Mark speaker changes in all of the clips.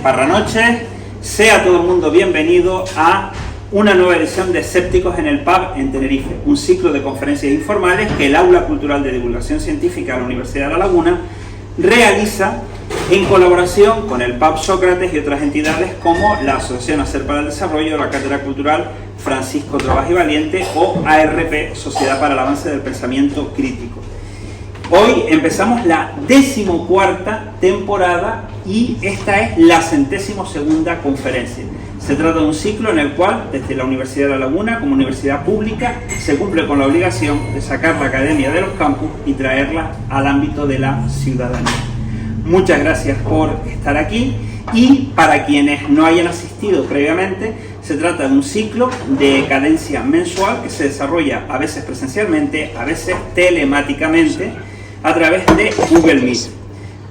Speaker 1: Barranoche, sea todo el mundo bienvenido a una nueva edición de Escépticos en el Pub en Tenerife, un ciclo de conferencias informales que el Aula Cultural de Divulgación Científica de la Universidad de La Laguna realiza en colaboración con el Pub Sócrates y otras entidades como la Asociación Hacer para el Desarrollo, la Cátedra Cultural Francisco Trabaj y Valiente o ARP, Sociedad para el Avance del Pensamiento Crítico. Hoy empezamos la 14ª temporada y esta es la 102ª conferencia. Se trata de un ciclo en el cual, desde la Universidad de La Laguna, como universidad pública, se cumple con la obligación de sacar la academia de los campus y traerla al ámbito de la ciudadanía. Muchas gracias por estar aquí y para quienes no hayan asistido previamente, se trata de un ciclo de cadencia mensual que se desarrolla a veces presencialmente, a veces telemáticamente, a través de Google Meet,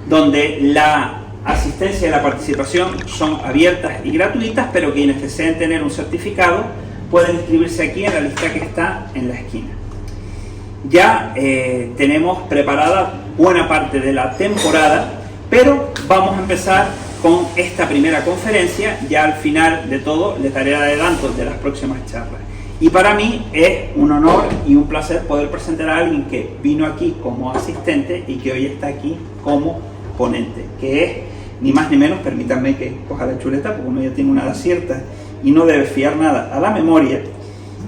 Speaker 1: donde la asistencia y la participación son abiertas y gratuitas, pero quienes deseen tener un certificado pueden inscribirse aquí en la lista que está en la esquina. Ya tenemos preparada buena parte de la temporada, pero vamos a empezar con esta primera conferencia. Ya al final de todo les daré adelanto de las próximas charlas. Y para mí es un honor y un placer poder presentar a alguien que vino aquí como asistente y que hoy está aquí como ponente, que es ni más ni menos, permítanme que coja la chuleta porque uno ya tiene una edad cierta y no debe fiar nada a la memoria.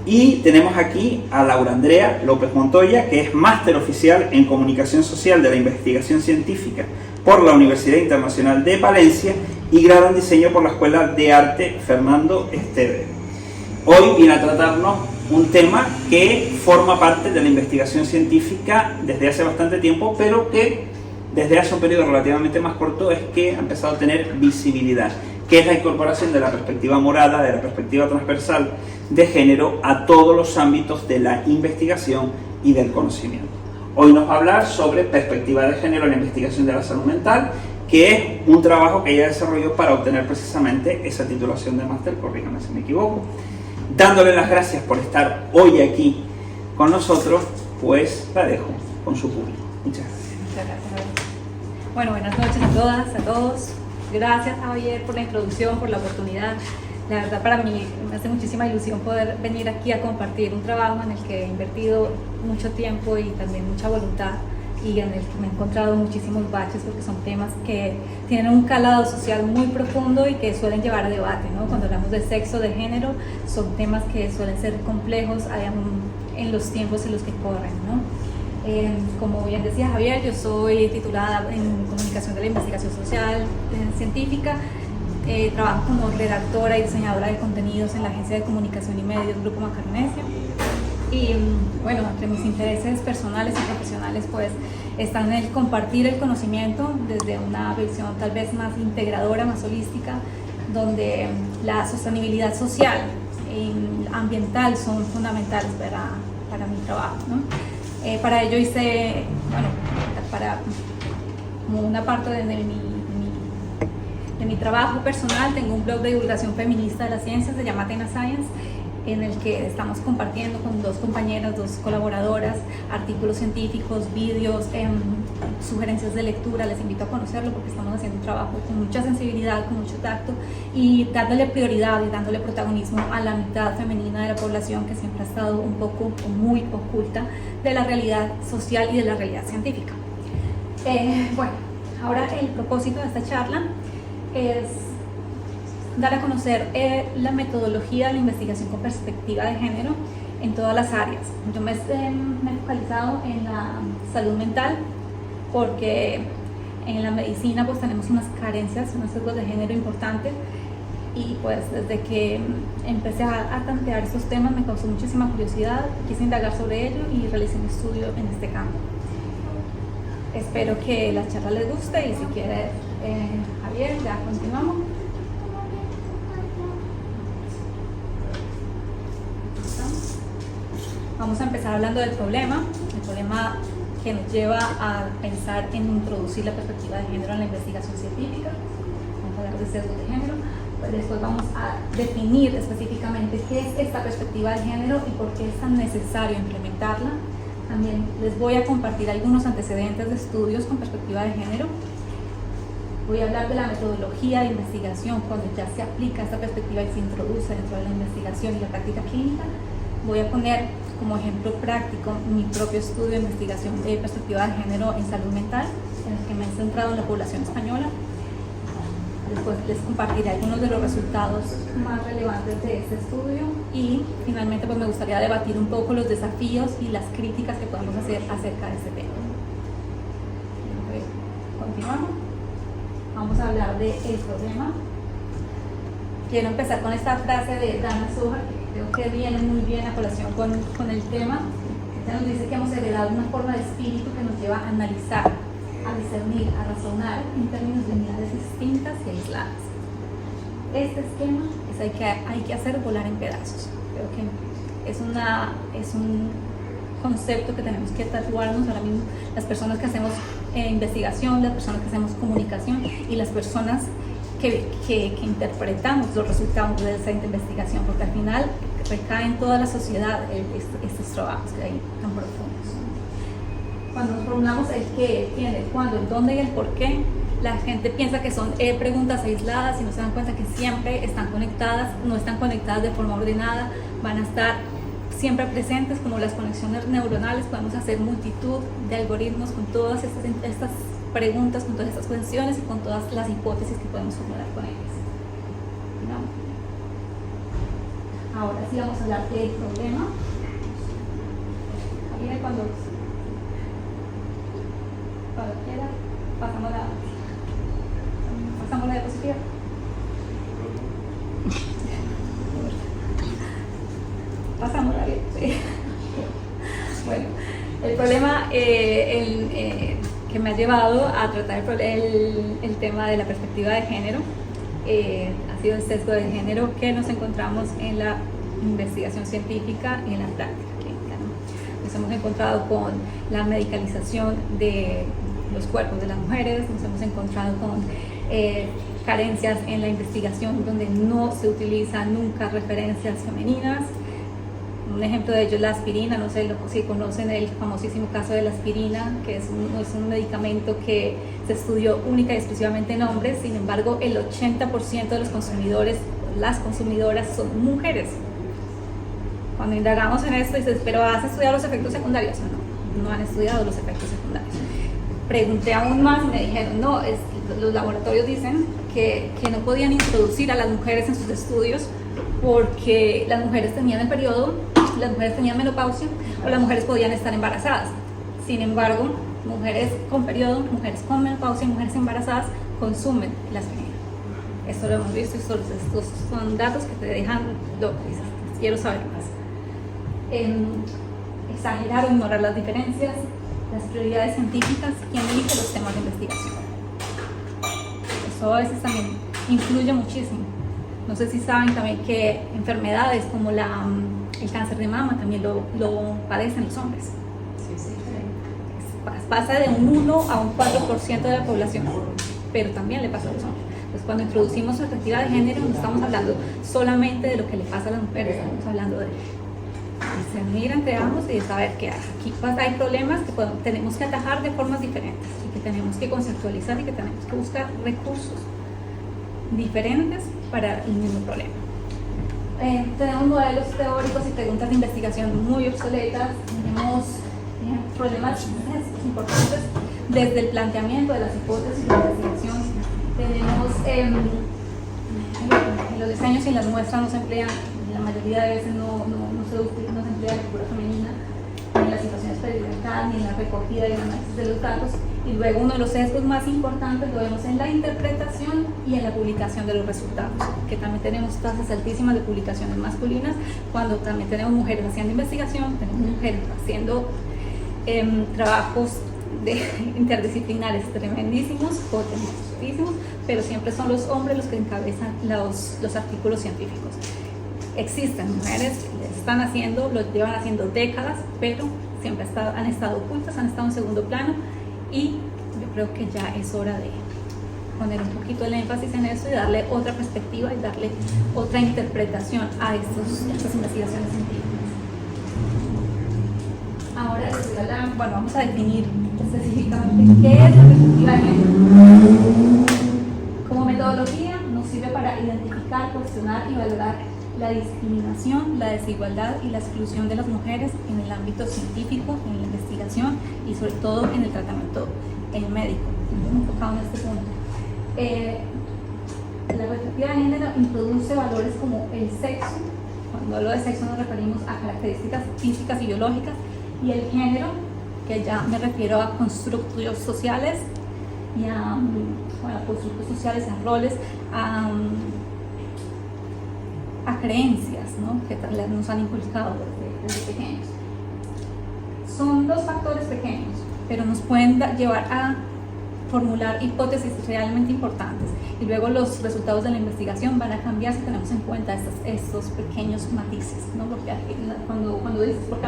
Speaker 1: Y tenemos aquí a Laura Andrea López Montoya, que es máster oficial en Comunicación Social de la Investigación Científica por la Universidad Internacional de Palencia y grado en Diseño por la Escuela de Arte Fernando Esteve. Hoy viene a tratarnos un tema que forma parte de la investigación científica desde hace bastante tiempo, pero que desde hace un periodo relativamente más corto es que ha empezado a tener visibilidad, que es la incorporación de la perspectiva morada, de la perspectiva transversal de género a todos los ámbitos de la investigación y del conocimiento. Hoy nos va a hablar sobre perspectiva de género en la investigación de la salud mental, que es un trabajo que ella desarrolló para obtener precisamente esa titulación de máster, corríjame si me equivoco. Dándole las gracias por estar hoy aquí con nosotros, pues la dejo con su público. Muchas gracias.
Speaker 2: Muchas gracias, Javier. Bueno, buenas noches a todas, a todos. Gracias, Javier, por la introducción, por la oportunidad. La verdad, para mí me hace muchísima ilusión poder venir aquí a compartir un trabajo en el que he invertido mucho tiempo y también mucha voluntad, y en el que me he encontrado muchísimos baches porque son temas que tienen un calado social muy profundo y que suelen llevar a debate, ¿no? Cuando hablamos de sexo, de género, son temas que suelen ser complejos en los tiempos en los que corren, ¿no? Como bien decía Javier, yo soy titulada en Comunicación de la Investigación Social Científica. Trabajo como redactora y diseñadora de contenidos en la Agencia de Comunicación y Medios Grupo Macarnesia. Y bueno, entre mis intereses personales y profesionales pues están en el compartir el conocimiento desde una visión tal vez más integradora, más holística, donde la sostenibilidad social y ambiental son fundamentales para mi trabajo, ¿no? Para ello hice, bueno, como una parte de mi trabajo personal, tengo un blog de divulgación feminista de las ciencias, se llama Athena Science, en el que estamos compartiendo con dos compañeras, dos colaboradoras, artículos científicos, vídeos, sugerencias de lectura. Les invito a conocerlo porque estamos haciendo un trabajo con mucha sensibilidad, con mucho tacto y dándole prioridad y dándole protagonismo a la mitad femenina de la población que siempre ha estado un poco o muy oculta de la realidad social y de la realidad científica. Bueno, ahora el propósito de esta charla es dar a conocer la metodología de la investigación con perspectiva de género en todas las áreas. Yo me he focalizado en la salud mental porque en la medicina pues tenemos unas carencias, unos sesgos de género importantes, y pues desde que empecé a tantear estos temas me causó muchísima curiosidad, quise indagar sobre ello y realicé un estudio en este campo. Espero que la charla les guste y si quiere, Javier, ya continuamos. Vamos a empezar hablando del problema, el problema que nos lleva a pensar en introducir la perspectiva de género en la investigación científica. Vamos a hablar de sesgos de género, pues después vamos a definir específicamente qué es esta perspectiva de género y por qué es tan necesario implementarla. También les voy a compartir algunos antecedentes de estudios con perspectiva de género Voy a hablar de la metodología de investigación cuando ya se aplica esta perspectiva y se introduce dentro de la investigación y la práctica clínica. Voy a poner como ejemplo práctico mi propio estudio de investigación de perspectiva de género en salud mental, en el que me he centrado en la población española. Después les compartiré algunos de los resultados más relevantes de este estudio y finalmente pues me gustaría debatir un poco los desafíos y las críticas que podemos hacer acerca de este tema. Continuamos. Vamos a hablar del problema. Quiero empezar con esta frase de Dana Zohar, que creo que viene muy bien a colación con el tema. Ella nos dice que hemos heredado una forma de espíritu que nos lleva a analizar, a discernir, a razonar en términos de unidades distintas y aisladas. Este esquema hay que hacer volar en pedazos. Creo que es un concepto que tenemos que tatuarnos ahora mismo, las personas que hacemos investigación, las personas que hacemos comunicación y las personas que interpretamos los resultados de esa investigación, porque al final recae en toda la sociedad estos trabajos que hay tan profundos. Cuando nos formulamos el qué, el quién, el cuándo, el dónde y el por qué, la gente piensa que son preguntas aisladas y no se dan cuenta que siempre están conectadas, no están conectadas de forma ordenada, van a estar siempre presentes como las conexiones neuronales. Podemos hacer multitud de algoritmos con todas estas preguntas, con todas estas cuestiones y con todas las hipótesis que podemos formular con ellas. ¿No? Ahora sí vamos a hablar del problema. Viene cuando quiera, pasamos la diapositiva. Pasamos la bien, sí. Bueno, el problema que me ha llevado a tratar el tema de la perspectiva de género ha sido el sesgo de género que nos encontramos en la investigación científica y en la práctica clínica, ¿no? Nos hemos encontrado con la medicalización de los cuerpos de las mujeres, nos hemos encontrado con carencias en la investigación donde no se utilizan nunca referencias femeninas. Un ejemplo de ello es la aspirina. No sé si conocen el famosísimo caso de la aspirina, que es un medicamento que se estudió única y exclusivamente en hombres. Sin embargo, el 80% de los consumidores, las consumidoras, son mujeres. Cuando indagamos en esto, dices, ¿pero has estudiado los efectos secundarios? No han estudiado los efectos secundarios. Pregunté aún más y me dijeron, no, los laboratorios dicen que no podían introducir a las mujeres en sus estudios porque las mujeres tenían el periodo, las mujeres tenían menopausia o las mujeres podían estar embarazadas. Sin embargo, mujeres con periodo, mujeres con menopausia y mujeres embarazadas consumen la aspirina. Esto lo hemos visto y estos son datos que te dejan loco. Quiero saber más. Exagerar o ignorar las diferencias, las prioridades científicas, quién elige los temas de investigación. Eso a veces también influye muchísimo. No sé si saben también que enfermedades como el cáncer de mama también lo padecen los hombres. Sí. Pasa de un 1 a un 4% de la población, pero también le pasa a los hombres. Entonces, cuando introducimos perspectiva de género, no estamos hablando solamente de lo que le pasa a las mujeres, estamos hablando de discernir entre ambos y de saber que aquí hay problemas que tenemos que atajar de formas diferentes y que tenemos que conceptualizar y que tenemos que buscar recursos diferentes para el mismo problema. Tenemos modelos teóricos y preguntas de investigación muy obsoletas, tenemos problemas importantes desde el planteamiento de las hipótesis de la investigación, tenemos en los diseños y en las muestras no se emplean, la mayoría de veces no se emplea la figura femenina, ni en las situaciones periódicas, ni en la recogida y el análisis de los datos. Y luego uno de los sesgos más importantes lo vemos en la interpretación y en la publicación de los resultados, que también tenemos tasas altísimas de publicaciones masculinas, cuando también tenemos mujeres haciendo investigación, tenemos mujeres haciendo trabajos interdisciplinares tremendísimos, potentísimos, pero siempre son los hombres los que encabezan los artículos científicos. Existen mujeres que lo llevan haciendo décadas, pero siempre han estado ocultas, han estado en segundo plano. Y yo creo que ya es hora de poner un poquito el énfasis en eso y darle otra perspectiva y darle otra interpretación a estas investigaciones científicas. Ahora vamos a definir específicamente qué es la perspectiva de género. nos sirve para identificar, cuestionar y valorar la discriminación, la desigualdad y la exclusión de las mujeres en el ámbito científico, en la investigación y sobre todo en el tratamiento médico. Muy enfocado en este punto. La perspectiva de género introduce valores como el sexo. Cuando hablo de sexo nos referimos a características físicas y biológicas, y el género, que ya me refiero a constructos sociales y a constructos sociales, a roles, a creencias, ¿no?, que nos han inculcado desde pequeños. Son dos factores pequeños, pero nos pueden llevar a formular hipótesis realmente importantes, y luego los resultados de la investigación van a cambiar si tenemos en cuenta estos pequeños matices, ¿no? Porque cuando dices, porque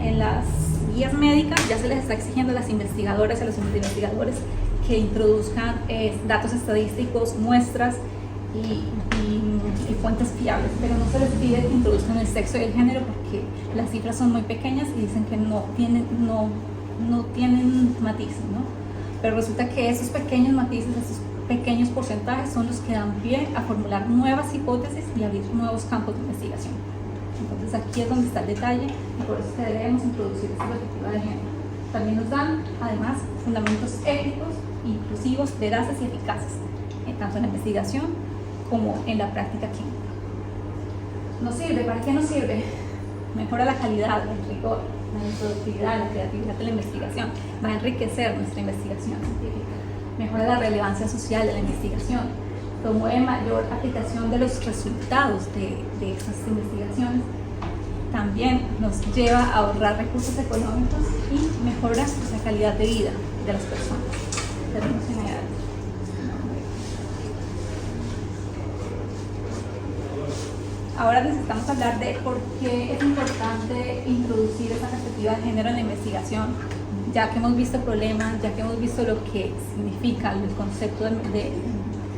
Speaker 2: en las guías médicas ya se les está exigiendo a las investigadoras y a los investigadores que introduzcan datos estadísticos, muestras y fuentes fiables, pero no se les pide que introduzcan el sexo y el género porque las cifras son muy pequeñas y dicen que no tienen matices, ¿no? Pero resulta que esos pequeños matices, esos pequeños porcentajes son los que dan pie a formular nuevas hipótesis y abrir nuevos campos de investigación. Entonces aquí es donde está el detalle y por eso es que debemos introducir esta perspectiva de género. También nos dan, además, fundamentos éticos, inclusivos, veraces y eficaces, tanto en la investigación como en la práctica clínica. ¿Nos sirve? ¿Para qué nos sirve? Mejora la calidad, el rigor, la productividad, la creatividad de la investigación, va a enriquecer nuestra investigación científica, mejora la relevancia social de la investigación, promueve mayor aplicación de los resultados de estas investigaciones, también nos lleva a ahorrar recursos económicos y mejora la calidad de vida de las personas. Ahora necesitamos hablar de por qué es importante introducir esa perspectiva de género en la investigación, ya que hemos visto problemas, ya que hemos visto lo que significa el concepto de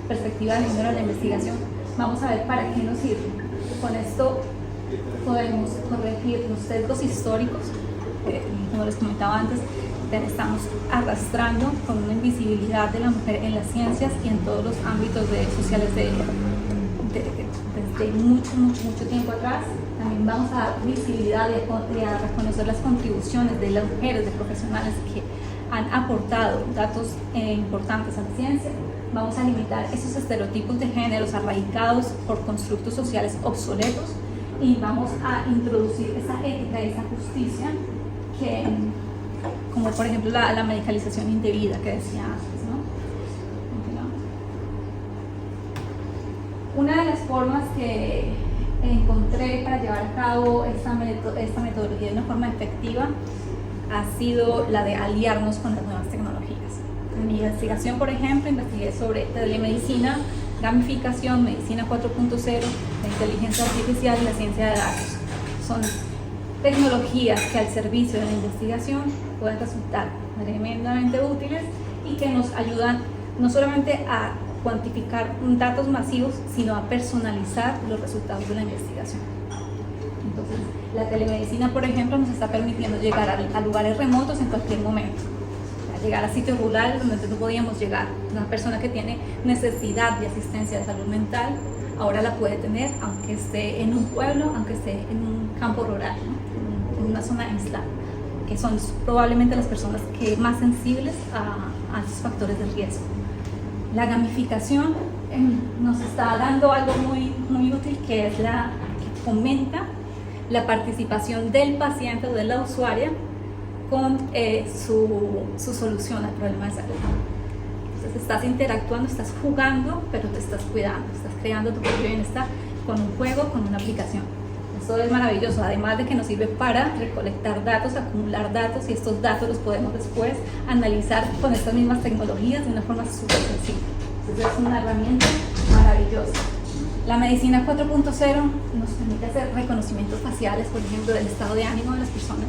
Speaker 2: perspectiva de género en la investigación. Vamos a ver para qué nos sirve. Con esto podemos corregir los sesgos históricos, como les comentaba antes, estamos arrastrando con una invisibilidad de la mujer en las ciencias y en todos los ámbitos sociales desde mucho tiempo atrás. También vamos a dar visibilidad y a reconocer las contribuciones de las mujeres, de profesionales que han aportado datos importantes a la ciencia. Vamos a limitar esos estereotipos de géneros arraigados por constructos sociales obsoletos y vamos a introducir esa ética y esa justicia que, como por ejemplo la medicalización indebida que decía antes, ¿no? Una de las formas que encontré para llevar a cabo esta metodología de una forma efectiva ha sido la de aliarnos con las nuevas tecnologías. En mi investigación, por ejemplo, investigué sobre telemedicina, gamificación, medicina 4.0, la inteligencia artificial y la ciencia de datos. Son tecnologías que al servicio de la investigación pueden resultar tremendamente útiles y que nos ayudan no solamente a cuantificar datos masivos, sino a personalizar los resultados de la investigación. Entonces, la telemedicina, por ejemplo, nos está permitiendo llegar a lugares remotos en cualquier momento, a llegar a sitios rurales donde antes no podíamos llegar. Una persona que tiene necesidad de asistencia de salud mental, ahora la puede tener, aunque esté en un pueblo, aunque esté en un campo rural, ¿no?, en una zona aislada, que son probablemente las personas que más sensibles a los factores de riesgo. La gamificación nos está dando algo muy útil, que es que fomenta la participación del paciente o de la usuaria con su solución al problema de salud. Entonces estás interactuando, estás jugando, pero te estás cuidando, estás creando tu propio bienestar con un juego, con una aplicación. Esto es maravilloso, además de que nos sirve para recolectar datos, acumular datos, y estos datos los podemos después analizar con estas mismas tecnologías de una forma súper sencilla. Entonces es una herramienta maravillosa. La medicina 4.0 nos permite hacer reconocimientos faciales, por ejemplo, del estado de ánimo de las personas,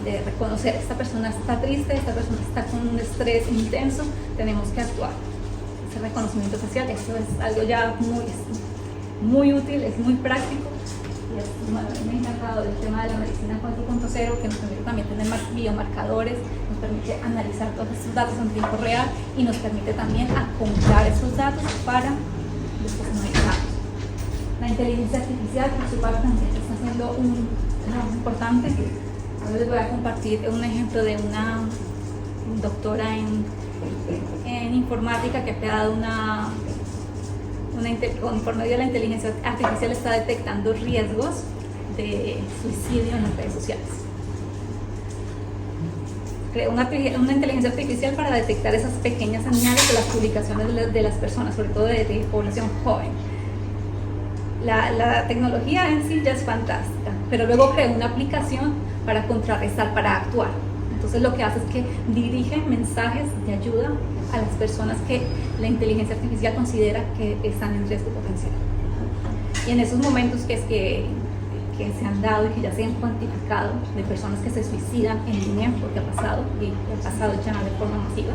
Speaker 2: de reconocer, esta persona está triste, esta persona está con un estrés intenso, tenemos que actuar. Ese reconocimiento facial, esto es algo ya muy útil, es muy práctico. Bueno, me ha encantado el tema de la medicina 4.0, que nos permite también tener más biomarcadores, nos permite analizar todos estos datos en tiempo real y nos permite también acumular esos datos para después analizarlos. La inteligencia artificial, por su parte, también está haciendo un trabajo importante. Ahora les voy a compartir un ejemplo de una doctora en informática que ha creado por medio de la inteligencia artificial está detectando riesgos de suicidio en las redes sociales. Creó una inteligencia artificial para detectar esas pequeñas señales de las publicaciones de las personas, sobre todo de población joven. La tecnología en sí ya es fantástica, pero luego creó una aplicación para contrarrestar, para actuar. Entonces lo que hace es que dirige mensajes de ayuda a las personas que la inteligencia artificial considera que están en riesgo potencial. Y en esos momentos que se han dado y que ya se han cuantificado de personas que se suicidan en línea, porque ha pasado, y ha pasado ya de forma masiva,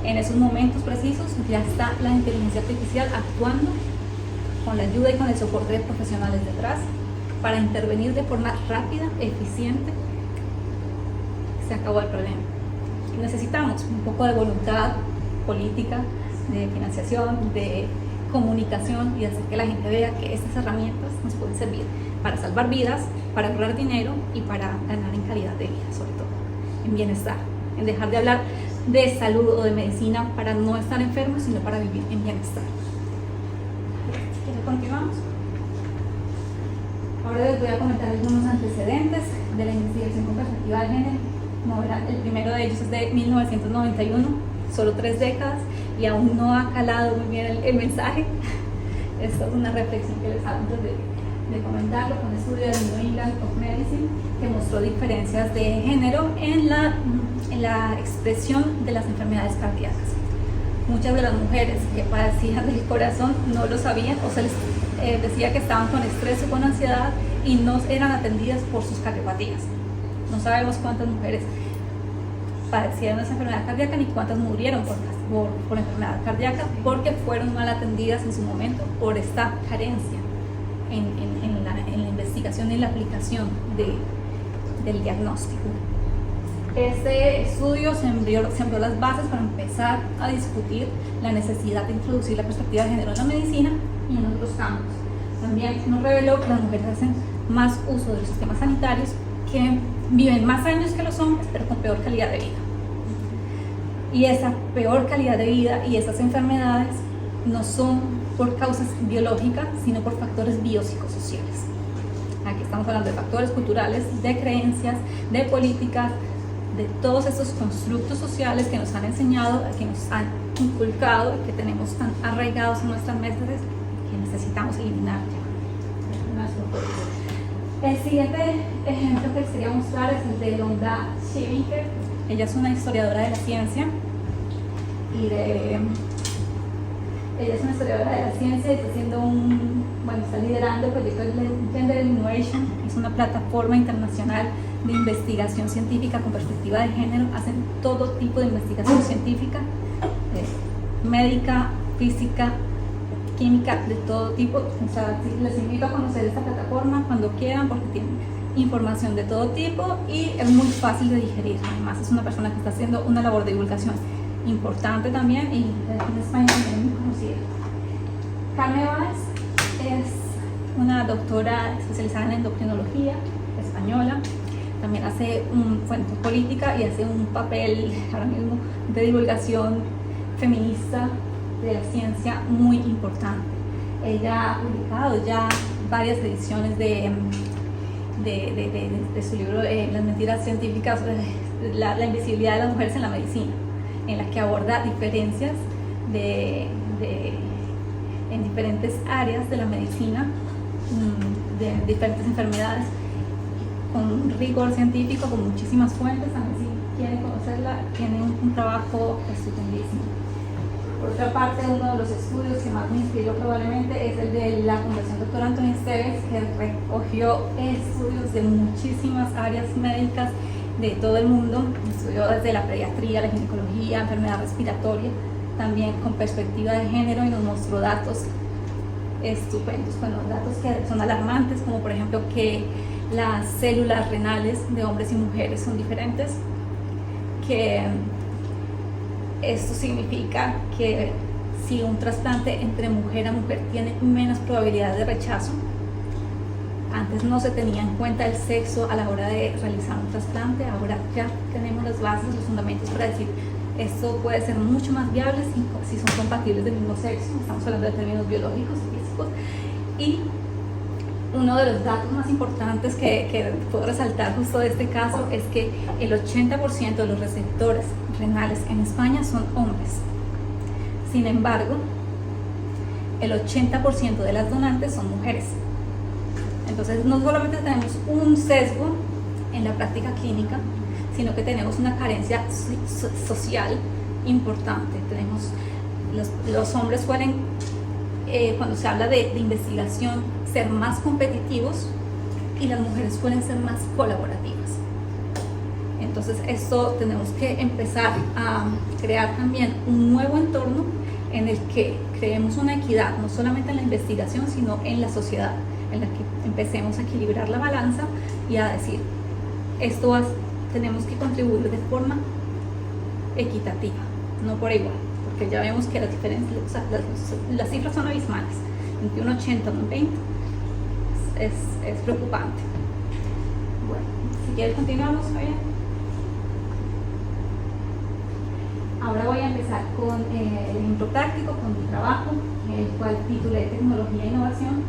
Speaker 2: en esos momentos precisos ya está la inteligencia artificial actuando con la ayuda y con el soporte de profesionales detrás para intervenir de forma rápida, eficiente. Se acabó el problema. Necesitamos un poco de voluntad política, de financiación, de comunicación y hacer que la gente vea que estas herramientas nos pueden servir para salvar vidas, para ahorrar dinero y para ganar en calidad de vida, sobre todo, en bienestar, en dejar de hablar de salud o de medicina para no estar enfermos, sino para vivir en bienestar. Si quieren, continuamos. Ahora les voy a comentar algunos antecedentes de la investigación con perspectiva de género. Como verán, el primero de ellos es de 1991, solo 3 décadas, y aún no ha calado muy bien el mensaje. Esto es una reflexión que les hago antes de comentarlo, con un estudio del New England of Medicine que mostró diferencias de género en la expresión de las enfermedades cardíacas. Muchas de las mujeres que padecían del corazón no lo sabían o se les decía que estaban con estrés o con ansiedad y no eran atendidas por sus cardiopatías. No sabemos cuántas mujeres padecieron esa enfermedad cardíaca ni cuántas murieron por enfermedad cardíaca porque fueron mal atendidas en su momento por esta carencia en la investigación y la aplicación del diagnóstico. Este estudio sembró las bases para empezar a discutir la necesidad de introducir la perspectiva de género en la medicina y en otros campos. También nos reveló que las mujeres hacen más uso de los sistemas sanitarios, que viven más años que los hombres, pero con peor calidad de vida. Y esa peor calidad de vida y esas enfermedades no son por causas biológicas, sino por factores biopsicosociales. Aquí estamos hablando de factores culturales, de creencias, de políticas, de todos estos constructos sociales que nos han enseñado, que nos han inculcado y que tenemos tan arraigados en nuestras mentes que necesitamos eliminar ya. El siguiente ejemplo que les quería mostrar es el de Londa Schievinker. Ella es una historiadora de la ciencia ella es una historiadora de la ciencia y está liderando el proyecto Gender Innovation. Es una plataforma internacional de investigación científica con perspectiva de género. Hacen todo tipo de investigación científica, médica, física, química, de todo tipo. O sea, les invito a conocer esta plataforma cuando quieran porque tienen información de todo tipo y es muy fácil de digerir. Además, es una persona que está haciendo una labor de divulgación importante también y en España también es muy conocida. Carmen Valls es una doctora especializada en endocrinología española. También hace política y hace un papel ahora mismo de divulgación feminista de la ciencia muy importante. Ella ha publicado ya varias ediciones de su libro Las mentiras científicas, la invisibilidad de las mujeres en la medicina, en la que aborda diferencias en diferentes áreas de la medicina, de diferentes enfermedades, con un rigor científico, con muchísimas fuentes. También si quieren conocerla, tiene un trabajo estupendísimo. Por otra parte, uno de los estudios que más me inspiró probablemente es el de la Fundación Dr. Anthony Esteves, que recogió estudios de muchísimas áreas médicas de todo el mundo. Estudió desde la pediatría, la ginecología, enfermedad respiratoria, también con perspectiva de género, y nos mostró datos estupendos, con los datos que son alarmantes, como por ejemplo que las células renales de hombres y mujeres son diferentes, que esto significa que si un trasplante entre mujer a mujer tiene menos probabilidad de rechazo. Antes no se tenía en cuenta el sexo a la hora de realizar un trasplante, ahora ya tenemos las bases, los fundamentos para decir esto puede ser mucho más viable si son compatibles del mismo sexo, estamos hablando de términos biológicos y físicos. Y uno de los datos más importantes que puedo resaltar justo de este caso es que el 80% de los receptores renales en España son hombres. Sin embargo, el 80% de las donantes son mujeres. Entonces, no solamente tenemos un sesgo en la práctica clínica, sino que tenemos una carencia social importante. Los hombres suelen, cuando se habla de investigación, ser más competitivos y las mujeres suelen ser más colaborativas. Entonces, esto tenemos que empezar a crear también un nuevo entorno en el que creemos una equidad, no solamente en la investigación, sino en la sociedad, en la que empecemos a equilibrar la balanza y a decir, tenemos que contribuir de forma equitativa, no por igual, porque ya vemos que las diferencias, las cifras son abismales, entre un 80 y un 20 es preocupante. Bueno, si quieres continuamos, Fabián. Ahora voy a empezar con el ejemplo práctico, con mi trabajo, el cual titulé Tecnología e Innovación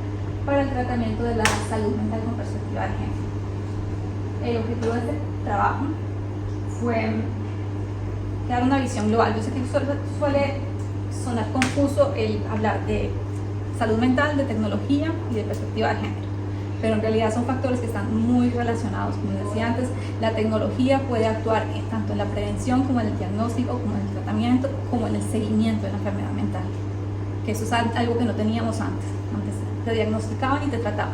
Speaker 2: para el tratamiento de la salud mental con perspectiva de género. El objetivo de este trabajo fue dar una visión global. Yo sé que suele sonar confuso el hablar de salud mental, de tecnología y de perspectiva de género, pero en realidad son factores que están muy relacionados. Como decía antes, la tecnología puede actuar tanto en la prevención como en el diagnóstico, como en el tratamiento, como en el seguimiento de la enfermedad mental, que eso es algo que no teníamos antes. Antes te diagnosticaban y te trataban.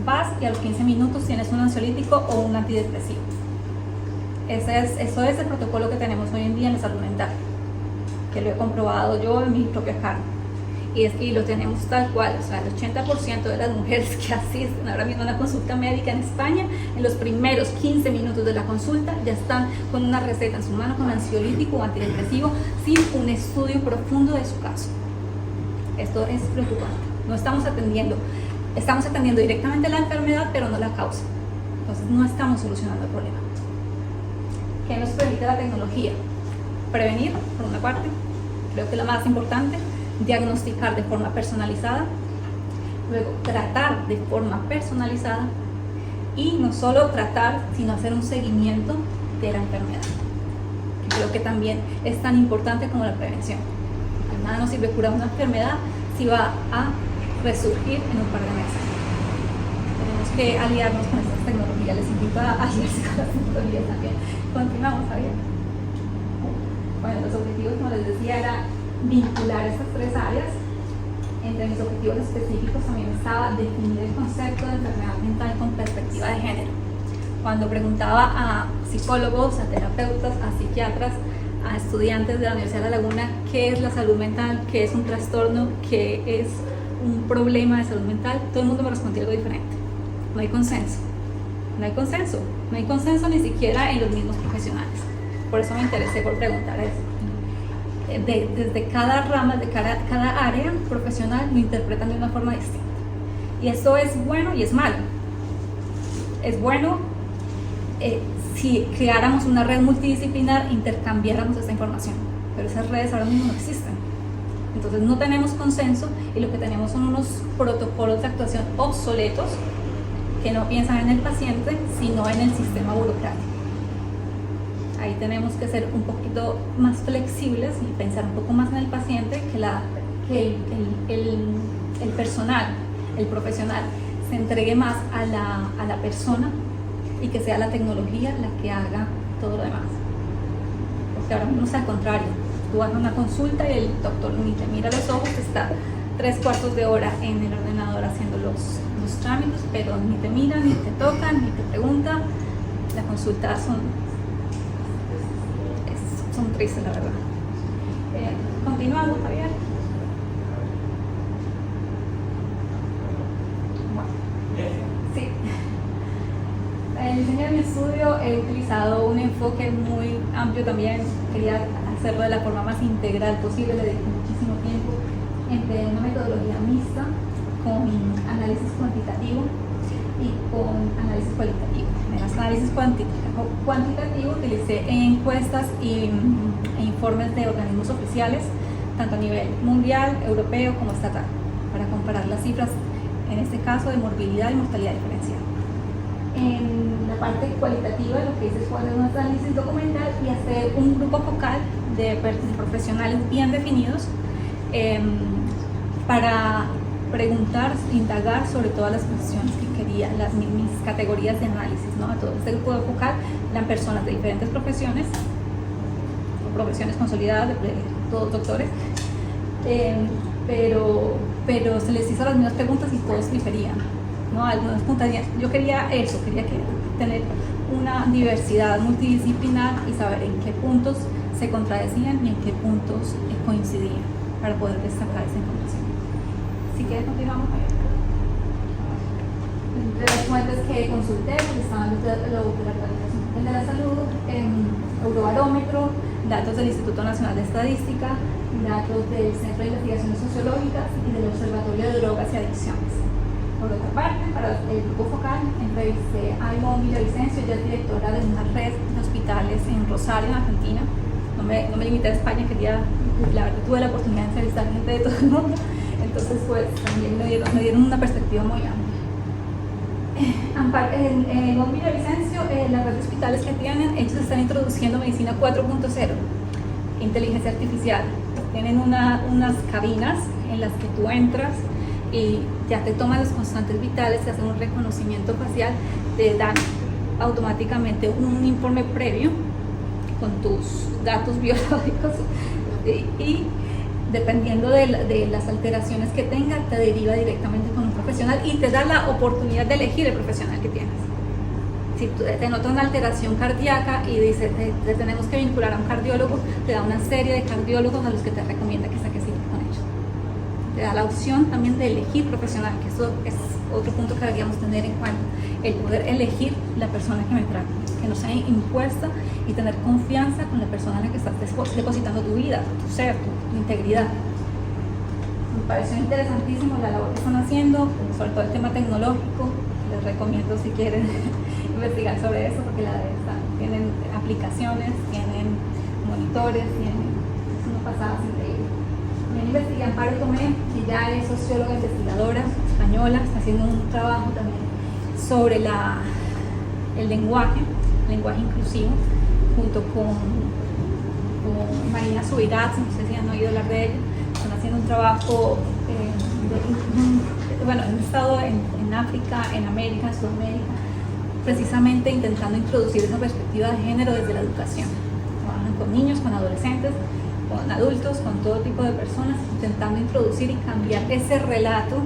Speaker 2: Vas y a los 15 minutos tienes un ansiolítico o un antidepresivo. Eso es el protocolo que tenemos hoy en día en la salud mental, que lo he comprobado yo en mi propia carne. Y lo tenemos tal cual, o sea, el 80% de las mujeres que asisten ahora mismo a una consulta médica en España, en los primeros 15 minutos de la consulta ya están con una receta en su mano con ansiolítico o antidepresivo sin un estudio profundo de su caso. Esto es preocupante. No estamos atendiendo directamente la enfermedad, pero no la causa. Entonces no estamos solucionando el problema. ¿Qué nos permite la tecnología? Prevenir, por una parte, creo que la más importante, diagnosticar de forma personalizada, luego tratar de forma personalizada y no solo tratar, sino hacer un seguimiento de la enfermedad. Creo que también es tan importante como la prevención. Porque nada nos sirve curar una enfermedad si va a resurgir en un par de meses. Tenemos que aliarnos con estas tecnologías. Les invito a aliarse con las tecnologías también. Continuamos, Javier. Bueno, los objetivos, como les decía, era vincular estas tres áreas. Entre mis objetivos específicos también estaba definir el concepto de enfermedad mental con perspectiva de género. Cuando preguntaba a psicólogos, a terapeutas, a psiquiatras, a estudiantes de la Universidad de La Laguna qué es la salud mental, qué es un trastorno, qué es un problema de salud mental, todo el mundo me respondió algo diferente. No hay consenso. No hay consenso. No hay consenso ni siquiera en los mismos profesionales. Por eso me interesé por preguntar eso. Desde cada rama, de cada área profesional lo interpretan de una forma distinta. Y eso es bueno y es malo. Es bueno si creáramos una red multidisciplinar, intercambiáramos esta información, pero esas redes ahora mismo no existen. Entonces no tenemos consenso y lo que tenemos son unos protocolos de actuación obsoletos que no piensan en el paciente, sino en el sistema burocrático. Ahí tenemos que ser un poquito más flexibles y pensar un poco más en el paciente, que el personal, el profesional, se entregue más a la persona y que sea la tecnología la que haga todo lo demás. Porque ahora mismo es al contrario. Tú vas a una consulta y el doctor ni te mira los ojos, está 3/4 de hora en el ordenador haciendo los trámites, pero ni te mira, ni te toca, ni te pregunta. Las consultas son tristes, la verdad. Continuamos, Javier. estudio he utilizado un enfoque muy amplio también, quería hacerlo de la forma más integral posible, le dediqué muchísimo tiempo, empleé una metodología mixta con análisis cuantitativo y con análisis cualitativo. En el análisis cuantitativo utilicé encuestas e informes de organismos oficiales, tanto a nivel mundial, europeo como estatal, para comparar las cifras, en este caso de morbilidad y mortalidad diferencial. En la parte cualitativa lo que hice fue hacer un análisis documental y hacer un grupo focal de profesionales bien definidos para preguntar, indagar sobre todas las cuestiones que quería, mis categorías de análisis, ¿no? Todo este grupo focal eran personas de diferentes profesiones, o profesiones consolidadas, todos doctores, pero se les hizo las mismas preguntas y todos diferían, ¿no? Algunos puntarían, yo quería eso, quería tener una diversidad multidisciplinar y saber en qué puntos se contradecían y en qué puntos coincidían para poder destacar esa información. Si quieres continuamos. Entre las fuentes que consulté estaban los de la Organización Mundial de la Salud, Eurobarómetro, datos del Instituto Nacional de Estadística, datos del Centro de Investigaciones Sociológicas y del Observatorio de Drogas y Adicciones. Por otra parte, para el grupo focal, entrevisté a Ivonne Villavicencio, ella es directora de una red de hospitales en Rosario, en Argentina. No me limité a España, la verdad tuve la oportunidad de entrevistar gente de todo el mundo, entonces pues también me dieron una perspectiva muy amplia. En Ivonne Villavicencio, la red de hospitales que tienen, ellos están introduciendo medicina 4.0, inteligencia artificial. Tienen unas cabinas en las que tú entras y ya te toman los constantes vitales, te hacen un reconocimiento facial, te dan automáticamente un informe previo con tus datos biológicos y dependiendo de las alteraciones que tenga, te deriva directamente con un profesional y te da la oportunidad de elegir el profesional que tienes. Si te nota una alteración cardíaca y dice te tenemos que vincular a un cardiólogo, te da una serie de cardiólogos a los que te recomienda que saques cita con ellos. Te da la opción también de elegir profesional, que eso es otro punto que deberíamos tener en cuenta, el poder elegir la persona que me trata, que no sea impuesta y tener confianza con la persona en la que estás depositando tu vida, tu ser, tu integridad. Me pareció interesantísimo la labor que están haciendo, sobre todo el tema tecnológico. Les recomiendo si quieren investigar sobre eso, porque tienen aplicaciones, tienen monitores, es una pasada increíble. También investigué a Amparo Tomé, que ya es socióloga investigadora española, está haciendo un trabajo también sobre el lenguaje inclusivo, junto con Marina Subirats, no sé si han oído hablar de ella. Están haciendo un trabajo, han estado en África, en América, en Sudamérica, precisamente intentando introducir esa perspectiva de género desde la educación. Trabajan con niños, con adolescentes, con adultos, con todo tipo de personas, intentando introducir y cambiar ese relato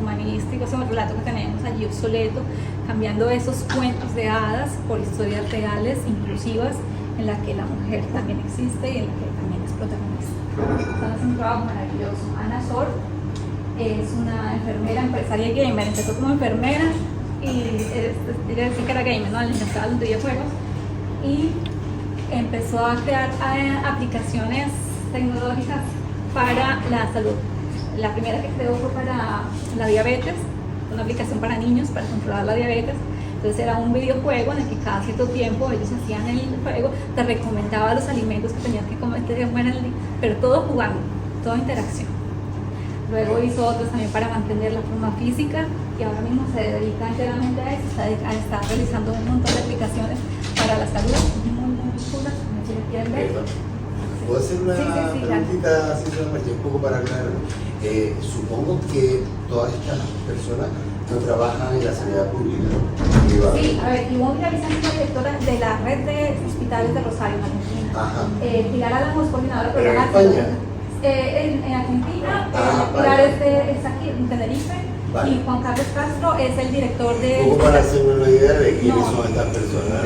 Speaker 2: humanístico, ese relato que tenemos allí obsoleto, cambiando esos cuentos de hadas por historias reales, inclusivas, en la que la mujer también existe y en la que también es protagonista. Están haciendo un trabajo maravilloso. Ana Sor es una enfermera, empresaria y gamer. Empezó como enfermera y ella decía que era gamer, ¿no? Le encantaban los videojuegos y empezó a crear aplicaciones tecnológicas para la salud. La primera que creó fue para la diabetes, una aplicación para niños para controlar la diabetes. Entonces era un videojuego en el que cada cierto tiempo ellos hacían el juego, te recomendaba los alimentos que tenías que comer, pero todo jugando, toda interacción. Luego hizo otros también para mantener la forma física y ahora mismo se dedica enteramente a eso, está realizando un montón de aplicaciones para la salud, muy chulas, si les quieren ver.
Speaker 3: ¿Puedo hacer una preguntita así, un poco para aclarar? Supongo que todas estas personas no trabajan en la sanidad pública.
Speaker 2: Sí, a ver, Ivonne Villavicencio es directora de la red de hospitales de Rosario, en Argentina. Pilar Álamos, coordinadora de
Speaker 3: ¿En España?
Speaker 2: En Argentina, Pilar es aquí, en Tenerife, vale. Y Juan Carlos Castro es el director de...
Speaker 3: ¿Cómo para hacerme una idea de quiénes son estas personas?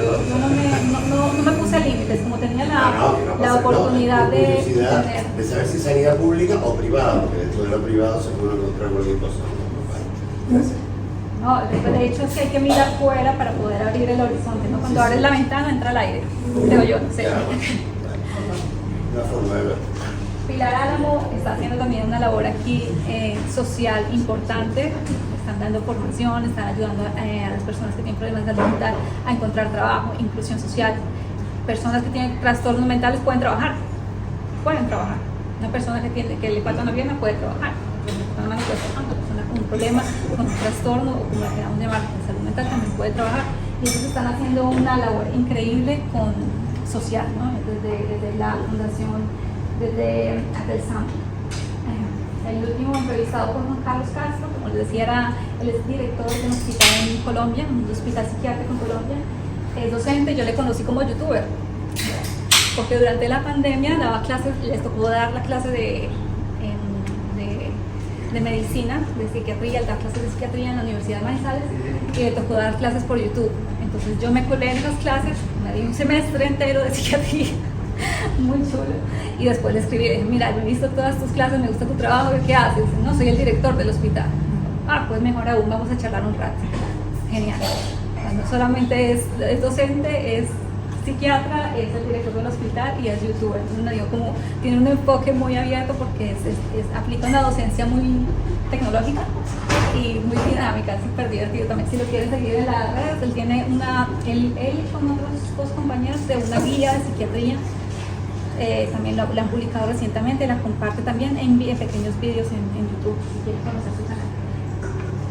Speaker 2: No me puse límites, como tenía la oportunidad de
Speaker 3: saber si sanidad pública o privada, porque dentro de lo privado se puede encontrar cualquier cosa. Vale. Gracias.
Speaker 2: No, de hecho es que hay que mirar fuera para poder abrir el horizonte, ¿no? Cuando abres la ventana entra el aire, creo yo, no sé.
Speaker 3: Una forma de ver.
Speaker 2: Pilar Álamo está haciendo también una labor aquí social importante. Están dando formación, están ayudando a las personas que tienen problemas de salud mental a encontrar trabajo, inclusión social. Personas que tienen trastornos mentales pueden trabajar. Una persona que le falta una pierna puede trabajar. Una persona con un problema, con un trastorno o como la queramos llamar, de salud mental también puede trabajar. Y ellos están haciendo una labor increíble con social, ¿no? Desde la fundación, desde Adelsam. El último entrevistado por Juan Carlos Castro, como les decía, él es director de un hospital en Colombia, un hospital psiquiátrico en Colombia, es docente. Yo le conocí como youtuber, porque durante la pandemia daba clases, les tocó dar la clase de medicina, de psiquiatría, dar clases de psiquiatría en la Universidad de Manizales, y le tocó dar clases por YouTube. Entonces yo me colé en esas clases, me di un semestre entero de psiquiatría, muy chulo, y después le escribí, dije, mira, yo he visto todas tus clases, me gusta tu trabajo, ¿qué haces? No, soy el director del hospital. Ah, pues mejor aún, vamos a charlar un rato. Genial. No solamente es docente, es psiquiatra, es el director del hospital y es youtuber. Entonces me digo, como tiene un enfoque muy abierto porque aplica una docencia muy tecnológica y muy dinámica, es súper divertido. También si lo quieres seguir en las redes, él tiene él con otros dos compañeros de una guía de psiquiatría, también la han publicado recientemente, la comparte también en pequeños vídeos en YouTube si quieres conocer su canal.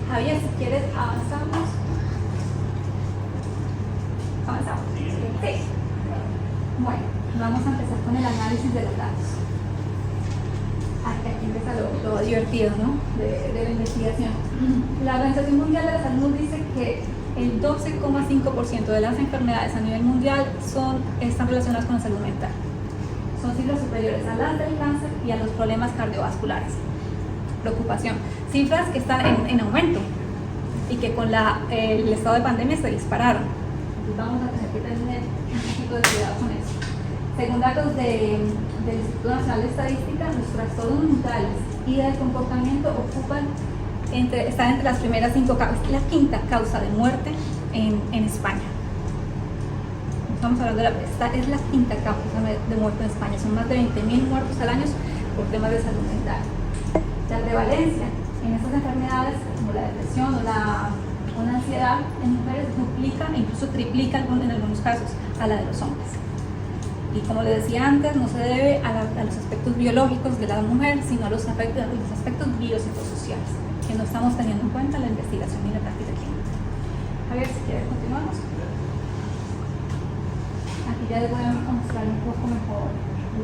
Speaker 2: Javier, si quieres avanzamos. Sí. Bueno, vamos a empezar con el análisis de los datos. Aquí empieza lo divertido, ¿no? De la investigación. La Organización Mundial de la Salud dice que el 12,5% de las enfermedades a nivel mundial están relacionadas con la salud mental. Son cifras superiores a las del cáncer y a los problemas cardiovasculares. Preocupación. Cifras que están en aumento y que con el estado de pandemia se dispararon. Entonces vamos a tener que tener un poquito de cuidado con eso. Según datos del Instituto Nacional de Estadística, los trastornos mentales y del comportamiento están entre las primeras 5 causas, la quinta causa de muerte en España. Estamos hablando esta es la quinta causa de muerte en España. Son más de 20.000 muertos al año por temas de salud mental. La prevalencia en estas enfermedades, como la depresión o la ansiedad en mujeres, duplica e incluso triplica en algunos casos a la de los hombres. Y como les decía antes, no se debe a los aspectos biológicos de la mujer, sino a los aspectos biopsicosociales, que no estamos teniendo en cuenta en la investigación y la práctica clínica. Javier, si quieres, continuamos. Aquí ya les voy a mostrar un poco mejor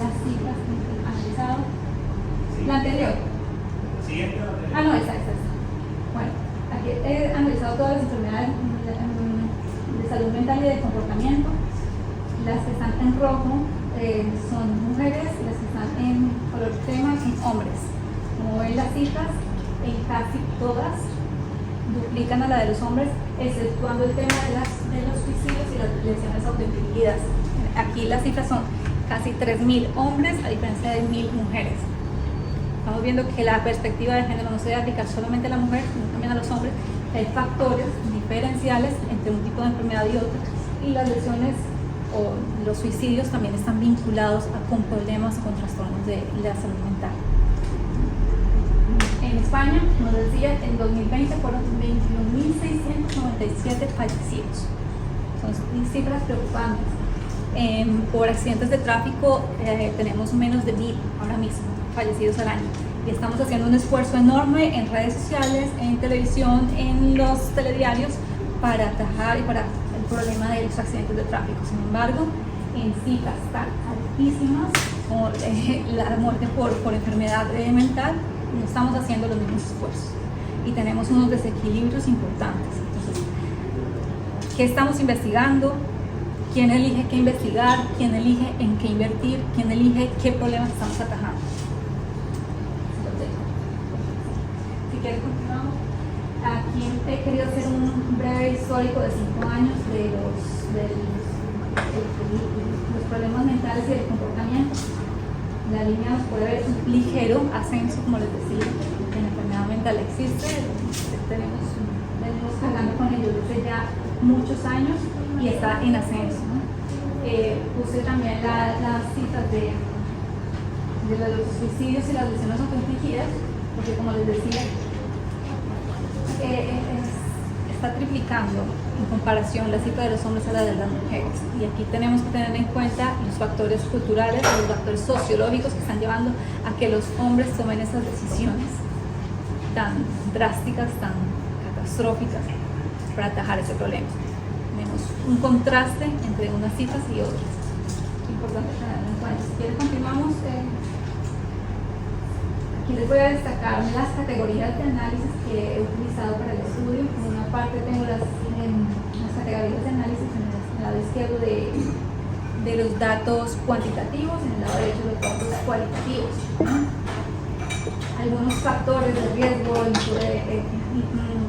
Speaker 2: las cifras que he analizado. La anterior. Ah, no, esa. Bueno, aquí he analizado todas las enfermedades de salud mental y de comportamiento. Las que están en rojo son mujeres, las que están en color crema son hombres. Como ven las cifras, en casi todas duplican a la de los hombres, exceptuando el tema de los suicidios y las lesiones autoinfligidas. Aquí las cifras son casi 3.000 hombres a diferencia de 1.000 mujeres. Estamos viendo que la perspectiva de género no se debe aplicar solamente a la mujer, sino también a los hombres. Hay factores diferenciales entre un tipo de enfermedad y otro, y las lesiones o los suicidios también están vinculados con problemas o con trastornos de la salud mental. En España, como decía, en 2020 fueron 21.697 fallecidos. Son cifras preocupantes. Por accidentes de tráfico tenemos menos de 1.000 ahora mismo fallecidos al año. Y estamos haciendo un esfuerzo enorme en redes sociales, en televisión, en los telediarios para atajar y para el problema de los accidentes de tráfico. Sin embargo, en cifras tan altísimas como la muerte por enfermedad mental, no estamos haciendo los mismos esfuerzos y tenemos unos desequilibrios importantes. Entonces, ¿qué estamos investigando? ¿Quién elige qué investigar? ¿Quién elige en qué invertir? ¿Quién elige qué problemas estamos atajando? Si quieres, continuamos. Aquí he querido hacer un breve histórico de 5 años de los problemas mentales y del comportamiento. La línea nos puede ver un ligero ascenso, como les decía, en la enfermedad mental existe. Tenemos venimos cargando con ellos desde ya muchos años y está en ascenso, ¿no? Puse también las citas de los suicidios y las lesiones autoinfligidas, porque como les decía, está triplicando en comparación la cifra de los hombres a la de las mujeres. Y aquí tenemos que tener en cuenta los factores culturales, los factores sociológicos que están llevando a que los hombres tomen esas decisiones tan drásticas, tan catastróficas para atajar ese problema. Tenemos un contraste entre unas citas y otras. Es importante tenerlo en cuenta. Si quieren continuamos. Aquí les voy a destacar las categorías de análisis que he utilizado para el estudio. En una parte tengo las categorías de análisis en el lado izquierdo de los datos cuantitativos, en el lado derecho los datos cualitativos. Algunos factores de riesgo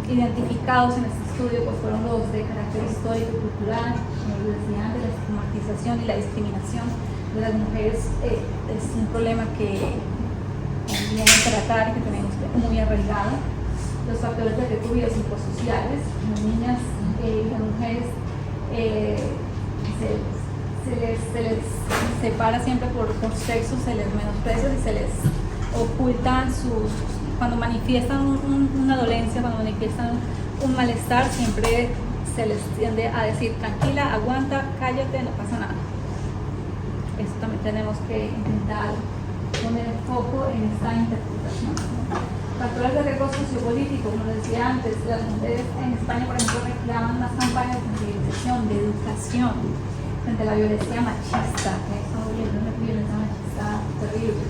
Speaker 2: identificados en este estudio pues fueron los de carácter histórico y cultural, como les decía antes, la estigmatización y la discriminación de las mujeres es un problema que también tratar y que tenemos muy arraigado. Los factores de riesgo biopsicosociales, las niñas y las mujeres se les separa siempre por sexo, se les menosprecia y se les ocultan cuando manifiestan una dolencia, cuando manifiestan un malestar, siempre se les tiende a decir tranquila, aguanta, cállate, no pasa nada. Eso también tenemos que intentar poner foco en esta interpretación. Factores de riesgo sociopolítico, como les decía antes, las mujeres en España, por ejemplo, reclaman más campañas de sensibilización, de educación frente a la violencia machista, que estamos viendo una violencia machista terrible.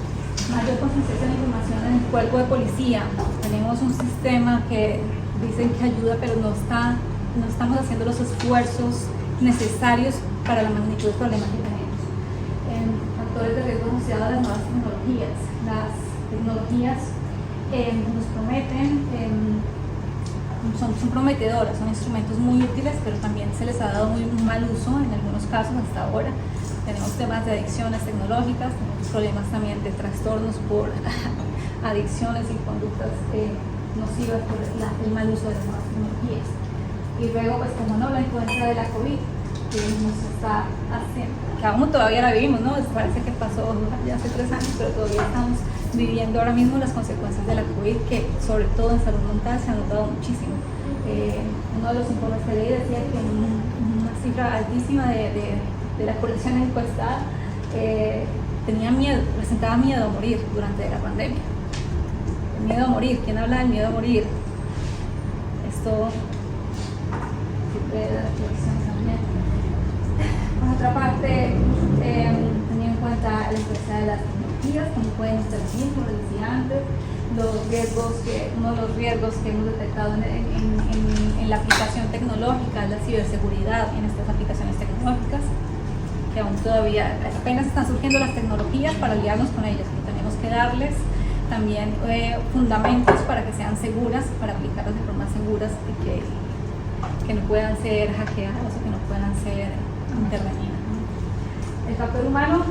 Speaker 2: Mayor concienciación de información en el cuerpo de policía. Tenemos un sistema que dicen que ayuda, pero no estamos haciendo los esfuerzos necesarios para la magnitud del problema que tenemos. Factores de riesgo asociados a las nuevas tecnologías. Las tecnologías nos prometen, son prometedoras, son instrumentos muy útiles, pero también se les ha dado muy mal uso en algunos casos hasta ahora. Tenemos temas de adicciones tecnológicas, tenemos problemas también de trastornos por adicciones y conductas nocivas por el mal uso de las nuevas tecnologías. Y luego, pues como no, la influencia de la COVID, que nos está haciendo, que aún todavía la vivimos, ¿no? Parece que pasó ya hace 3 años, pero todavía estamos viviendo ahora mismo las consecuencias de la COVID, que sobre todo en salud mental se ha notado muchísimo. Uno de los informes que leí decía que una cifra altísima de la población encuestada tenía miedo, presentaba miedo a morir durante la pandemia. El miedo a morir, ¿quién habla del miedo a morir? Esto sirve de reflexión también. Por otra parte, teniendo en cuenta la influencia de las tecnologías, cómo pueden intervenir, como les decía antes, uno de los riesgos que hemos detectado en la aplicación tecnológica es la ciberseguridad en estas aplicaciones tecnológicas, que aún todavía apenas están surgiendo las tecnologías para aliarnos con ellas, pero tenemos que darles también fundamentos para que sean seguras, para aplicarlas de formas seguras y que no puedan ser hackeadas o que no puedan ser intervenidas. El factor humano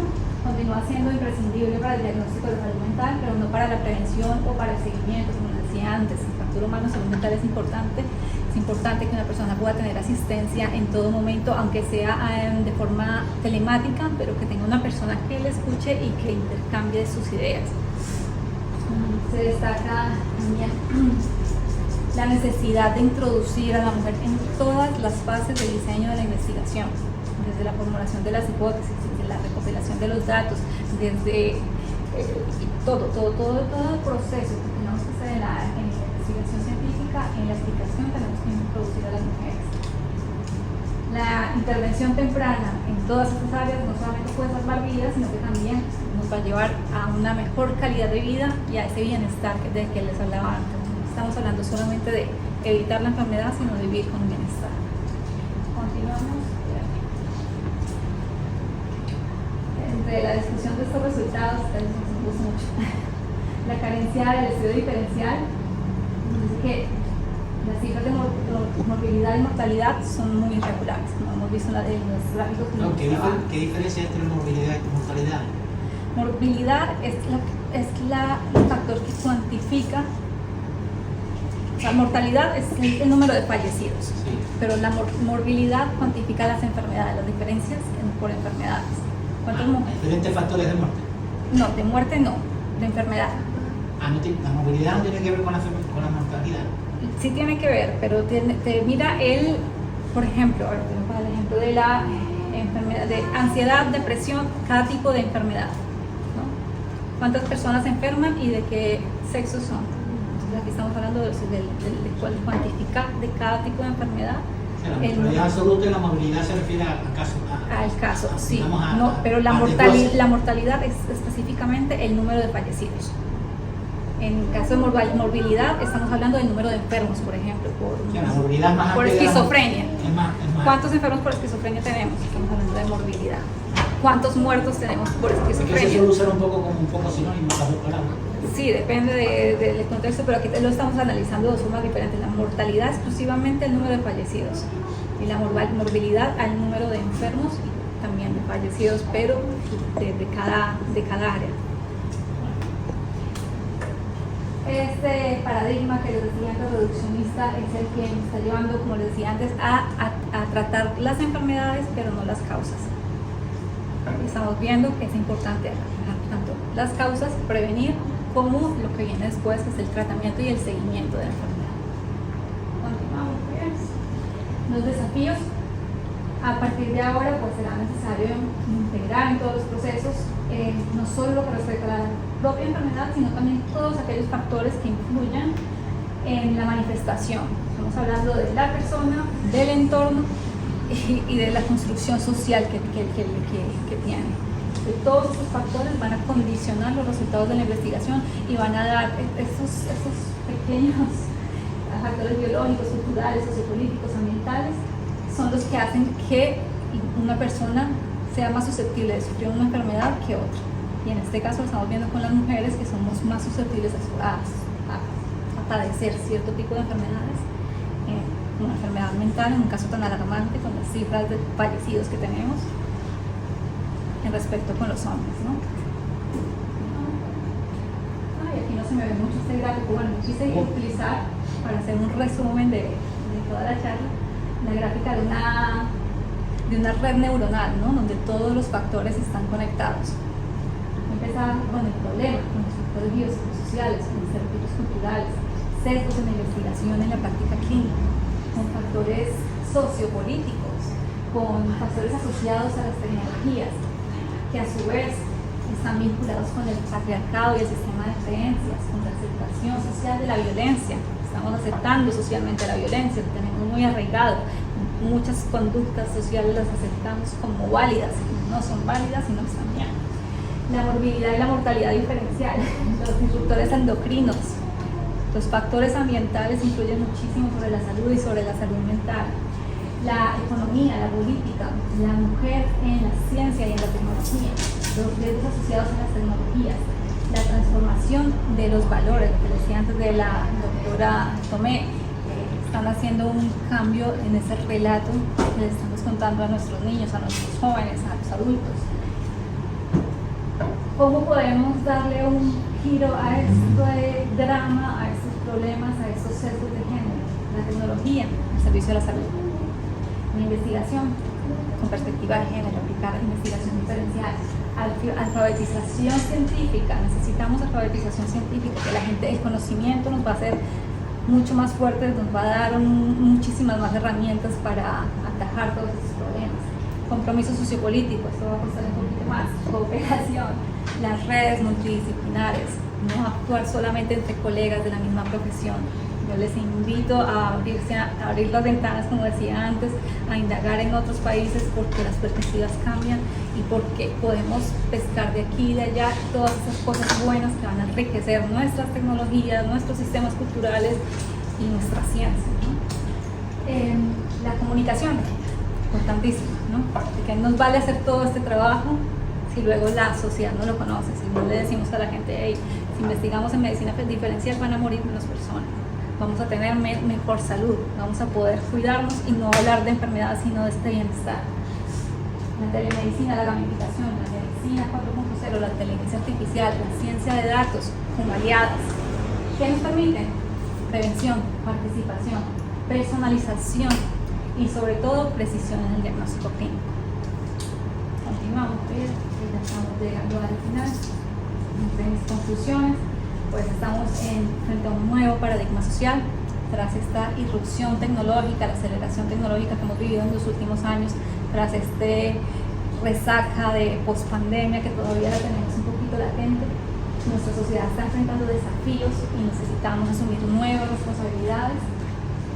Speaker 2: continúa siendo imprescindible para el diagnóstico de salud mental, pero no para la prevención o para el seguimiento, como les decía antes. El factor humano salud mental es importante. Es importante que una persona pueda tener asistencia en todo momento, aunque sea de forma telemática, pero que tenga una persona que le escuche y que intercambie sus ideas. Se destaca también la necesidad de introducir a la mujer en todas las fases del diseño de la investigación, desde la formulación de las hipótesis, desde la recopilación de los datos, desde todo el proceso que tenemos que hacer en la investigación científica, en la explicación tenemos que introducir a las mujeres. La intervención temprana en todas estas áreas no solamente puede salvar vidas, sino que también nos va a llevar a una mejor calidad de vida y a ese bienestar del que les hablaba antes. No estamos hablando solamente de evitar la enfermedad, sino de vivir con bienestar. Continuamos. Entre la discusión de estos resultados, nos gusta mucho. La carencia del estudio diferencial nos dice que las cifras de morbilidad y mortalidad son muy irregulares, como hemos visto en los gráficos.
Speaker 4: No, ¿qué diferencia hay entre morbilidad y mortalidad?
Speaker 2: Morbilidad es el factor que cuantifica La mortalidad es el número de fallecidos,
Speaker 4: Sí.
Speaker 2: pero la morbilidad cuantifica las enfermedades, las diferencias por enfermedades. ¿Cuántos
Speaker 4: Diferentes factores de muerte.
Speaker 2: No, de muerte no, de enfermedad.
Speaker 4: La movilidad no tiene que ver con la mortalidad.
Speaker 2: Sí tiene que ver, pero mira por ejemplo, ahora tengo para el ejemplo de la enfermedad de ansiedad, depresión, cada tipo de enfermedad, ¿no? ¿Cuántas personas se enferman y de qué sexo son? Entonces aquí estamos hablando de cuantificar de cada tipo de enfermedad.
Speaker 4: O sea, la mortalidad absoluta y la movilidad se refiere al caso.
Speaker 2: Al caso, sí.
Speaker 4: Digamos,
Speaker 2: No, pero la
Speaker 4: desglose.
Speaker 2: mortalidad es específicamente el número de fallecidos. En caso de morbilidad, estamos hablando del número de enfermos, por ejemplo,
Speaker 4: O sea, la movilidad es más
Speaker 2: por
Speaker 4: amplia de la-
Speaker 2: esquizofrenia.
Speaker 4: Es más.
Speaker 2: ¿Cuántos enfermos por esquizofrenia tenemos? Estamos hablando de morbilidad. ¿Cuántos muertos tenemos por
Speaker 4: Porque eso se
Speaker 2: esquizofrenia?
Speaker 4: suele usar un poco como un poco sinónimo las dos palabras.
Speaker 2: Sí, depende del contexto, pero aquí lo estamos analizando de formas diferentes. La mortalidad exclusivamente el número de fallecidos y la morbilidad al número de enfermos y también de fallecidos, pero de cada área. Este paradigma que les decía antes, reduccionista, es el que nos está llevando, como les decía antes, a tratar las enfermedades, pero no las causas. Estamos viendo que es importante tanto las causas, prevenir, como lo que viene después, que es el tratamiento y el seguimiento de la enfermedad. Continuamos, pues. Los desafíos, a partir de ahora, pues será necesario integrar en todos los procesos, no solo lo que respecta a la propia enfermedad, sino también todos aquellos factores que influyan en la manifestación. Estamos hablando de la persona, del entorno y de la construcción social que tiene. De todos estos factores van a condicionar los resultados de la investigación y van a dar esos pequeños factores biológicos, culturales, sociopolíticos, ambientales, son los que hacen que una persona sea más susceptible de sufrir una enfermedad que otra. Y en este caso lo estamos viendo con las mujeres, que somos más susceptibles a padecer cierto tipo de enfermedades, una enfermedad mental, en un caso tan alarmante con las cifras de fallecidos que tenemos en respecto con los hombres, ¿no? Ay, aquí no se me ve mucho este gráfico. Bueno, quise utilizar para hacer un resumen de toda la charla, la gráfica de una red neuronal, ¿no? Donde todos los factores están conectados. Empezar con el problema, con los factores biopsicosociales, con los estereotipos culturales, sesgos en la investigación en la práctica clínica, con factores sociopolíticos, con factores asociados a las tecnologías, que a su vez están vinculados con el patriarcado y el sistema de creencias, con la aceptación social de la violencia. Estamos aceptando socialmente la violencia, lo tenemos muy arraigado. Muchas conductas sociales las aceptamos como válidas, no son válidas y no están bien. La morbilidad y la mortalidad diferencial, los disruptores endocrinos, los factores ambientales influyen muchísimo sobre la salud y sobre la salud mental. La economía, la política, la mujer en la ciencia y en la tecnología, los riesgos asociados a las tecnologías, la transformación de los valores, lo que decía antes de la doctora Tomé, están haciendo un cambio en ese relato que le estamos contando a nuestros niños, a nuestros jóvenes, a los adultos. ¿Cómo podemos darle un giro a este drama, a estos problemas, a estos sesgos de género? La tecnología al servicio de la salud. La investigación con perspectiva de género, aplicar investigación diferencial, alfabetización científica. Necesitamos alfabetización científica, que la gente, el conocimiento nos va a hacer mucho más fuertes, nos va a dar muchísimas más herramientas para atajar todos estos problemas. Compromiso sociopolítico, esto va a costar un poquito más. Cooperación, las redes multidisciplinares, no actuar solamente entre colegas de la misma profesión. Yo les invito a abrir las ventanas, como decía antes, a indagar en otros países, porque las perspectivas cambian y porque podemos pescar de aquí y de allá todas esas cosas buenas que van a enriquecer nuestras tecnologías, nuestros sistemas culturales y nuestra ciencia, ¿no? La comunicación, importantísima, ¿no? ¿De qué nos vale hacer todo este trabajo si luego la sociedad no lo conoce? Si no le decimos a la gente, hey, si investigamos en medicina diferencial van a morir menos personas, vamos a tener mejor salud, vamos a poder cuidarnos y no hablar de enfermedades sino de este bienestar. La telemedicina, la gamificación, la medicina 4.0, la inteligencia artificial, la ciencia de datos como aliadas, ¿qué nos permiten? prevención, participación, personalización y sobre todo precisión en el diagnóstico clínico. Continuamos, ya estamos llegando al final. Entre mis conclusiones, pues estamos frente a un nuevo paradigma social tras esta irrupción tecnológica, la aceleración tecnológica que hemos vivido en los últimos años, tras este resaca de pospandemia que todavía la tenemos un poquito latente. Nuestra sociedad está enfrentando desafíos y necesitamos asumir nuevas responsabilidades,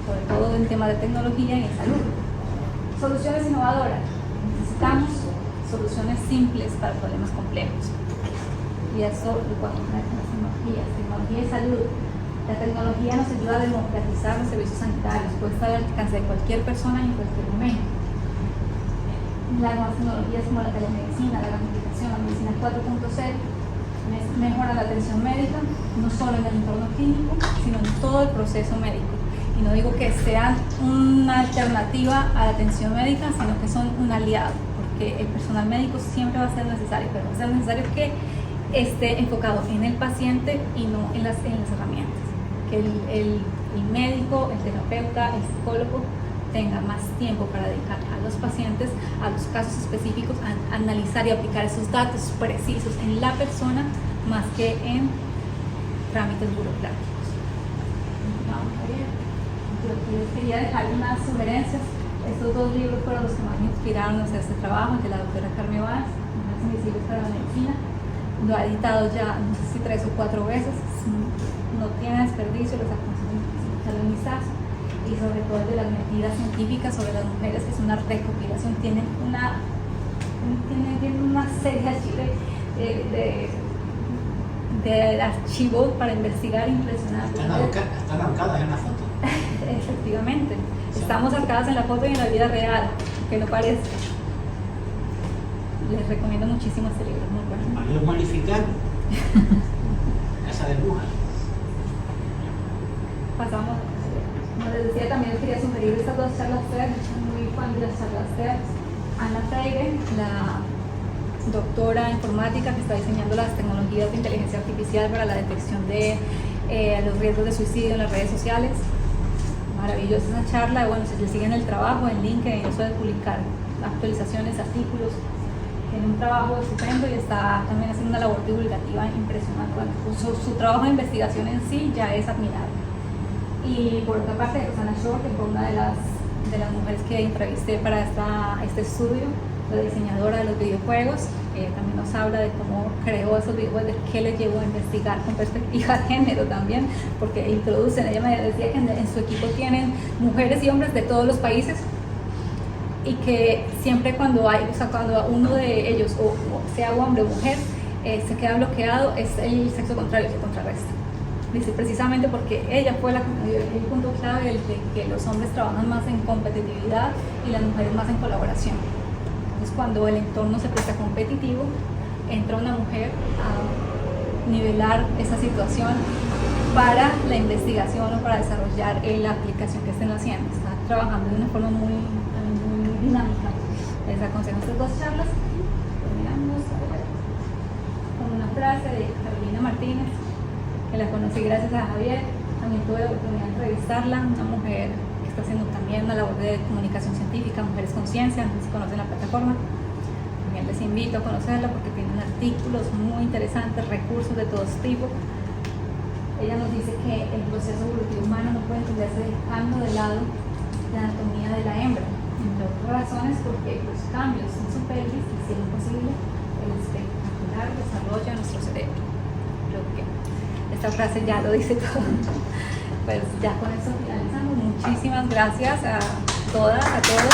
Speaker 2: sobre todo en temas de tecnología y en salud. Soluciones innovadoras. Necesitamos soluciones simples para problemas complejos. Y eso lo podemos ver con las tecnología y salud. La tecnología nos ayuda a democratizar los servicios sanitarios, puede estar al alcance de cualquier persona y en cualquier momento. Las nuevas tecnologías como la telemedicina, la gamificación, la medicina 4.0 mejora la atención médica, no solo en el entorno clínico, sino en todo el proceso médico. Y no digo que sean una alternativa a la atención médica, sino que son un aliado, porque el personal médico siempre va a ser necesario, pero va a ser necesario que esté enfocado en el paciente y no en las herramientas. Que el médico, el terapeuta, el psicólogo tenga más tiempo para dedicar a los pacientes, a los casos específicos, a analizar y aplicar esos datos precisos en la persona más que en trámites burocráticos. Vamos a ver. Yo les quería dejar unas sugerencias. Estos dos libros fueron los que más me inspiraron a hacer este trabajo, el de la doctora Carmen Valls, Mujeres Invisibles para la Medicina. Lo ha editado ya, no sé si 3 o 4 veces, no tiene desperdicio, les aconsejo echarle un vistazo. Y sobre todo el de las medidas científicas sobre las mujeres, que es una recopilación, tienen una serie así de archivos para investigar impresionante.
Speaker 4: Están ahorcadas en la foto.
Speaker 2: Efectivamente, estamos arcadas en la foto y en la vida real, que no parece. Les recomiendo muchísimo este libro, muy bueno.
Speaker 4: Marido Malificar, Casa de Brujas.
Speaker 2: Pasamos. Como les decía, también les quería sugerir estas dos charlas TED. Soy muy fan de las charlas TED. Ana Freire, la doctora informática que está diseñando las tecnologías de inteligencia artificial para la detección de los riesgos de suicidio en las redes sociales. Maravillosa esa charla. Bueno, si le siguen el trabajo en LinkedIn, eso de publicar actualizaciones, artículos, tiene un trabajo estupendo y está también haciendo una labor divulgativa impresionante. Bueno, su trabajo de investigación en sí ya es admirable. Y por otra parte, Rosana Shore, que fue una de las mujeres que entrevisté para este estudio, la diseñadora de los videojuegos, también nos habla de cómo creó esos videojuegos, de qué le llevó a investigar con perspectiva de género también, porque introducen, ella me decía que en su equipo tienen mujeres y hombres de todos los países, y que siempre cuando uno de ellos, o sea hombre o mujer, se queda bloqueado, es el sexo contrario que contrarresta. Dice, precisamente porque ella fue el punto clave de que los hombres trabajan más en competitividad y las mujeres más en colaboración. Entonces, cuando el entorno se presta competitivo, entra una mujer a nivelar esa situación para la investigación o para desarrollar la aplicación que estén haciendo. Está trabajando de una forma muy dinámica. Les aconsejo estas dos charlas. Terminamos con una frase de Carolina Martínez, que la conocí gracias a Javier. También tuve la oportunidad de entrevistarla, una mujer que está haciendo también una labor de comunicación científica, Mujeres Conciencia, no sé si conocen la plataforma. También les invito a conocerla porque tienen artículos muy interesantes, recursos de todo tipo. Ella nos dice que el proceso evolutivo humano no puede entenderse dejando de lado la anatomía de la hembra, entre otras razones porque los cambios en su pelvis hicieron posible el espectacular desarrollo de nuestro cerebro. Creo que esta frase ya lo dice todo. Pues ya con eso finalizamos. Muchísimas gracias a todas, a todos.